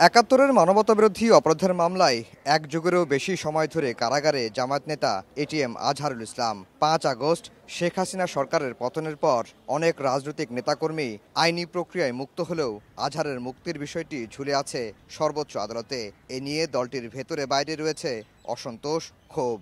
একাত্তরের মানবতাবিরোধী অপরাধের মামলায় এক যুগেরও বেশি সময় ধরে কারাগারে জামায়াত নেতা এটিএম আজহারুল ইসলাম। ৫ আগস্ট শেখ হাসিনা সরকারের পতনের পর অনেক রাজনৈতিক নেতাকর্মী আইনি প্রক্রিয়ায় মুক্ত হলেও আজহারের মুক্তির বিষয়টি ঝুলে আছে সর্বোচ্চ আদালতে। এ নিয়ে দলটির ভেতরে বাইরে রয়েছে অসন্তোষ, ক্ষোভ।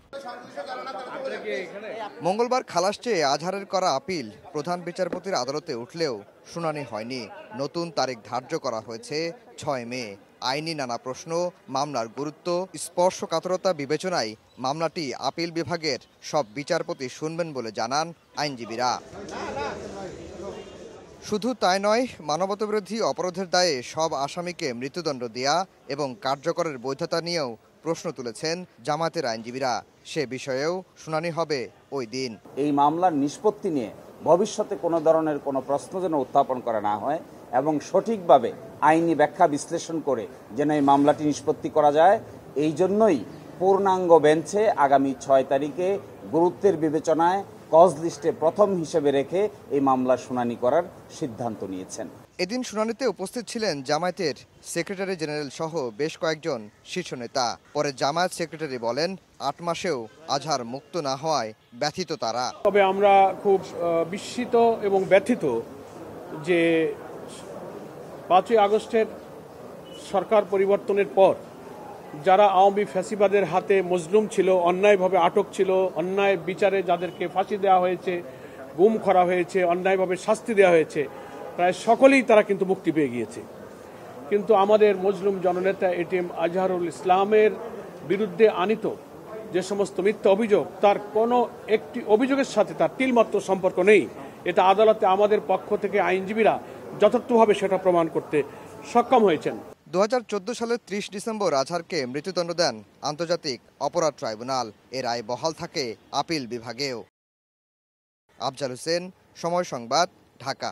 মঙ্গলবার খালাস চেয়ে আজহারের করা আপিল প্রধান বিচারপতির আদালতে উঠলেও শুনানি হয়নি। নতুন তারিখ ধার্য করা হয়েছে ৬ মে। আইনি নানা প্রশ্ন, মামলার গুরুত্ব, স্পর্শকাতরতা বিবেচনায় মামলাটি আপিল বিভাগের সব বিচারপতি শুনবেন বলে জানান আইনজীবীরা। শুধু তাই নয়, মানবতাবিরোধী অপরাধের দায়ে সব আসামিকে মৃত্যুদণ্ড দেয়া এবং কার্যকরের বৈধতা নিয়েও প্রশ্ন তুলেছেন জামায়াতের আইনজীবীরা। সে বিষয়েও শুনানি হবে ওই দিন। এই মামলার নিষ্পত্তি নিয়ে ভবিষ্যতে কোনো ধরনের কোনো প্রশ্ন যেন উত্থাপন করা না হয় এবং সঠিকভাবে আইনি ব্যাখ্যা বিশ্লেষণ করে যেন এই মামলাটি নিষ্পত্তি করা যায়, এই জন্যই পূর্ণাঙ্গ বেঞ্চে আগামী ৬ তারিখে গুরুত্বের বিবেচনায় কজ লিস্টে প্রথম হিসেবে রেখে এই মামলার শুনানি করার সিদ্ধান্ত নিয়েছেন। এদিন শুনানিতে উপস্থিত ছিলেন জামায়াতের সেক্রেটারি জেনারেল সহ বেশ কয়েকজন শীর্ষ নেতা। পরে জামায়াত সেক্রেটারি বলেন, ৮ মাসেও আজহার মুক্ত না হওয়ায় ব্যথিত তারা। তবে আমরা খুব বিস্মিত এবং ব্যথিত যে ৫ই আগস্টের সরকার পরিবর্তনের পর যারা আওয়ামী ফ্যাসিবাদের হাতে মজলুম ছিল, অন্যায়ভাবে আটক ছিল, অন্যায় বিচারে যাদেরকে ফাঁসি দেওয়া হয়েছে, গুম করা হয়েছে, অন্যায়ভাবে শাস্তি দেওয়া হয়েছে, প্রায় সকলেই তারা কিন্তু মুক্তি পেয়ে গিয়েছে। কিন্তু আমাদের মজলুম জননেতা এটিএম আজহারুল ইসলামের বিরুদ্ধে আনিত যে সমস্ত মিথ্যা অভিযোগ, তার কোনো একটি অভিযোগের সাথে তার তিলমাত্র সম্পর্ক নেই। এটা আদালতে আমাদের পক্ষ থেকে আইনজীবীরা যথার্থভাবে সেটা প্রমাণ করতে সক্ষম হয়েছেন। ২০১৪ সালের ৩০ ডিসেম্বর আজহারকে মৃত্যুদণ্ড দেন আন্তর্জাতিক অপরাধ ট্রাইব্যুনাল। এর রায় বহাল থাকে আপিল বিভাগেও। আফজাল হোসেন, সময় সংবাদ, ঢাকা।